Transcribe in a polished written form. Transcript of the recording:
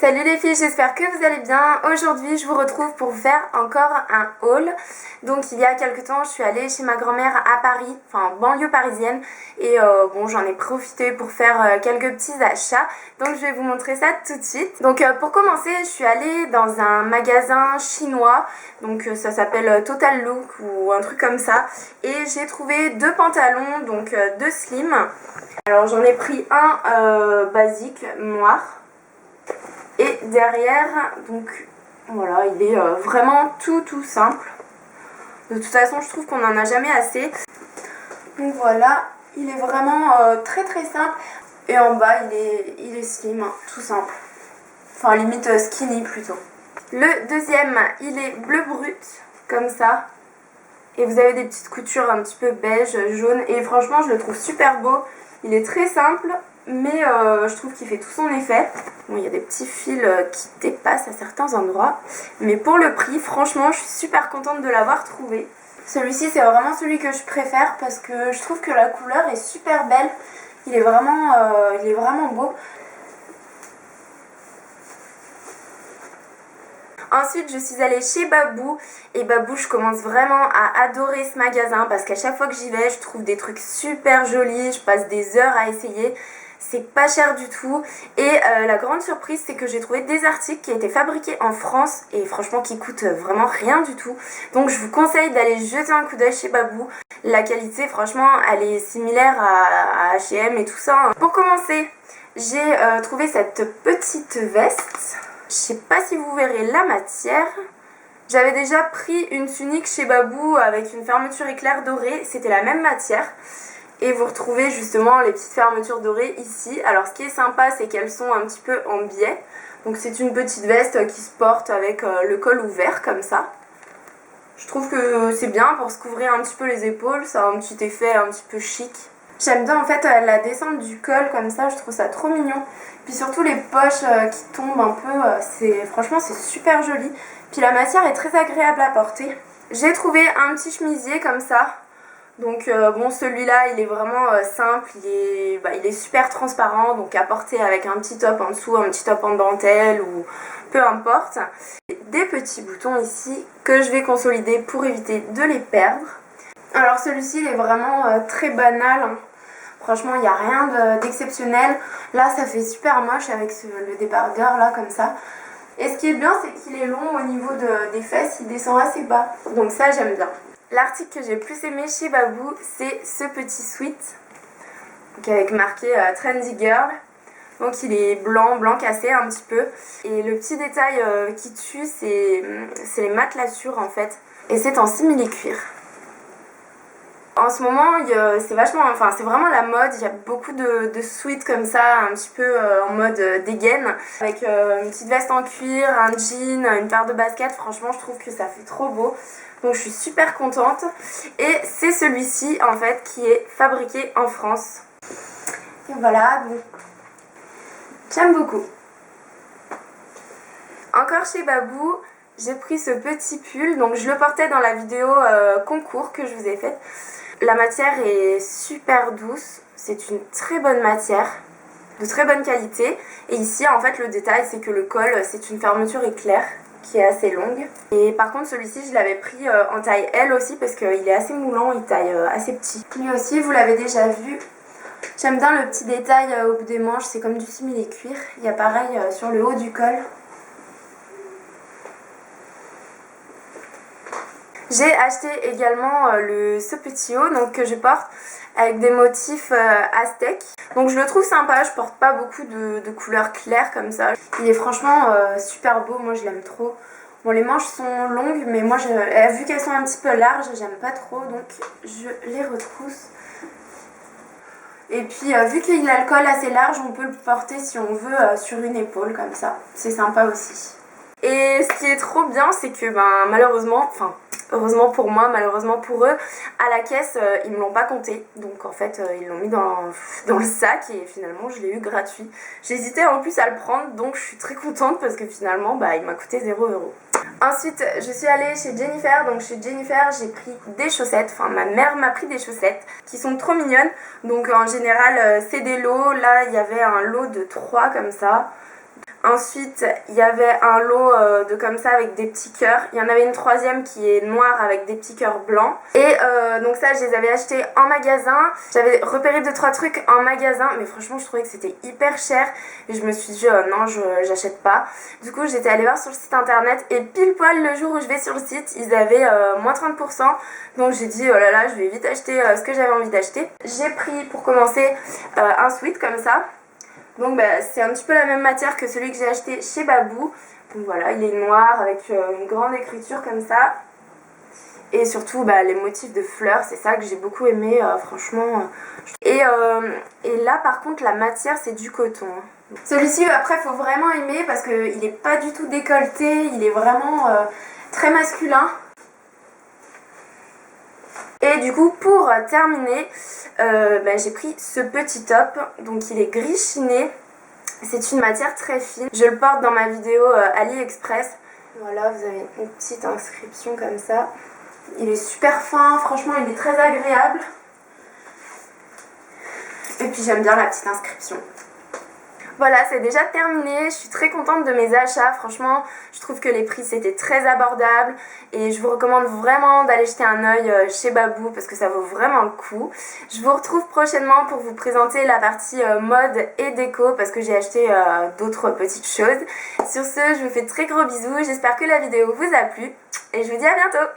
Salut les filles, j'espère que vous allez bien. Aujourd'hui je vous retrouve pour vous faire encore un haul. Donc il y a quelques temps je suis allée chez ma grand-mère à Paris, enfin banlieue parisienne. Et bon, j'en ai profité pour faire quelques petits achats. Donc je vais vous montrer ça tout de suite. Donc pour commencer, je suis allée dans un magasin chinois. Donc ça s'appelle Total Look ou un truc comme ça. Et j'ai trouvé deux pantalons, donc deux slim. Alors j'en ai pris un basique noir. Et derrière, donc voilà, il est vraiment tout simple. De toute façon, je trouve qu'on n'en a jamais assez. Donc voilà, il est vraiment très simple. Et en bas, il est slim, hein, tout simple. Enfin, limite skinny plutôt. Le deuxième, il est bleu brut, comme ça. Et vous avez des petites coutures un petit peu beige, jaune. Et franchement, je le trouve super beau. Il est très simple, mais je trouve qu'il fait tout son effet. Bon, il y a des petits fils qui dépassent à certains endroits. Mais pour le prix, franchement, je suis super contente de l'avoir trouvé. Celui-ci, c'est vraiment celui que je préfère parce que je trouve que la couleur est super belle. Il est vraiment beau. Ensuite, je suis allée chez Babou. Et Babou, je commence vraiment à adorer ce magasin parce qu'à chaque fois que j'y vais, je trouve des trucs super jolis. Je passe des heures à essayer. C'est pas cher du tout. Et la grande surprise, c'est que j'ai trouvé des articles qui étaient fabriqués en France et franchement qui coûtent vraiment rien du tout. Donc je vous conseille d'aller jeter un coup d'œil chez Babou. La qualité, franchement, elle est similaire à H&M et tout ça. Pour commencer, j'ai trouvé cette petite veste. Je sais pas si vous verrez la matière. J'avais déjà pris une tunique chez Babou avec une fermeture éclair dorée. C'était la même matière. Et vous retrouvez justement les petites fermetures dorées ici. Alors ce qui est sympa, c'est qu'elles sont un petit peu en biais. Donc c'est une petite veste qui se porte avec le col ouvert comme ça. Je trouve que c'est bien pour se couvrir un petit peu les épaules. Ça a un petit effet un petit peu chic. J'aime bien en fait la descente du col comme ça, je trouve ça trop mignon. Puis surtout les poches qui tombent un peu, franchement c'est super joli. Puis la matière est très agréable à porter. J'ai trouvé un petit chemisier comme ça. Donc bon, celui-là il est vraiment simple, il est super transparent, donc à porter avec un petit top en dessous, un petit top en dentelle ou peu importe. Des petits boutons ici que je vais consolider pour éviter de les perdre. Alors celui-ci il est vraiment très banal, hein. Franchement il n'y a rien d'exceptionnel. Là ça fait super moche avec le débardeur là comme ça. Et ce qui est bien c'est qu'il est long au niveau des fesses, il descend assez bas. Donc ça j'aime bien. L'article que j'ai le plus aimé chez Babou, c'est ce petit sweat. Donc avec marqué Trendy Girl. Donc il est blanc cassé un petit peu. Et le petit détail qui tue, c'est les matelassures en fait. Et c'est en simili-cuir. En ce moment, c'est vraiment la mode. Il y a beaucoup de sweats comme ça, un petit peu en mode dégaine. Avec une petite veste en cuir, un jean, une paire de baskets. Franchement, je trouve que ça fait trop beau. Donc je suis super contente. Et c'est celui-ci en fait qui est fabriqué en France. Et voilà, donc j'aime beaucoup. Encore chez Babou, j'ai pris ce petit pull. Donc je le portais dans la vidéo concours que je vous ai faite. La matière est super douce, c'est une très bonne matière, de très bonne qualité. Et ici en fait le détail c'est que le col c'est une fermeture éclair qui est assez longue. Et par contre celui-ci je l'avais pris en taille L aussi parce qu'il est assez moulant, il taille assez petit. Lui aussi vous l'avez déjà vu. J'aime bien le petit détail au bout des manches, c'est comme du simili-cuir. Il y a pareil sur le haut du col. J'ai acheté également ce petit haut donc, que je porte avec des motifs aztèques. Donc je le trouve sympa, je porte pas beaucoup de couleurs claires comme ça. Il est franchement super beau, moi je l'aime trop. Bon les manches sont longues mais moi vu qu'elles sont un petit peu larges, j'aime pas trop donc je les retrousse. Et puis vu qu'il a le col assez large, on peut le porter si on veut sur une épaule comme ça. C'est sympa aussi. Et ce qui est trop bien c'est que malheureusement, heureusement pour moi, malheureusement pour eux, à la caisse, ils me l'ont pas compté. Donc en fait, ils l'ont mis dans le sac et finalement, je l'ai eu gratuit. J'hésitais en plus à le prendre, donc je suis très contente parce que finalement, il m'a coûté 0 €. Ensuite, je suis allée chez Jennifer. Donc chez Jennifer, j'ai pris des chaussettes. Enfin, ma mère m'a pris des chaussettes qui sont trop mignonnes. Donc en général, c'est des lots. Là, il y avait un lot de 3 comme ça. Ensuite, il y avait un lot de comme ça avec des petits cœurs. Il y en avait une troisième qui est noire avec des petits cœurs blancs. Et donc ça, je les avais achetés en magasin. J'avais repéré 2-3 trucs en magasin, mais franchement, je trouvais que c'était hyper cher. Et je me suis dit, non, j'achète pas. Du coup, j'étais allée voir sur le site internet et pile poil le jour où je vais sur le site, ils avaient moins 30%. Donc j'ai dit, oh là là, je vais vite acheter ce que j'avais envie d'acheter. J'ai pris pour commencer un sweat comme ça. Donc c'est un petit peu la même matière que celui que j'ai acheté chez Babou. Donc voilà, il est noir avec une grande écriture comme ça. Et surtout les motifs de fleurs, c'est ça que j'ai beaucoup aimé, franchement. Et là par contre la matière c'est du coton. Celui-ci après faut vraiment aimer parce qu'il n'est pas du tout décolleté, il est vraiment très masculin. Et du coup pour terminer, j'ai pris ce petit top, donc il est gris chiné, c'est une matière très fine. Je le porte dans ma vidéo AliExpress. Voilà, vous avez une petite inscription comme ça. Il est super fin, franchement il est très agréable. Et puis j'aime bien la petite inscription. Voilà, c'est déjà terminé, je suis très contente de mes achats, franchement je trouve que les prix c'était très abordable et je vous recommande vraiment d'aller jeter un œil chez Babou parce que ça vaut vraiment le coup. Je vous retrouve prochainement pour vous présenter la partie mode et déco parce que j'ai acheté d'autres petites choses. Sur ce, je vous fais de très gros bisous, j'espère que la vidéo vous a plu et je vous dis à bientôt.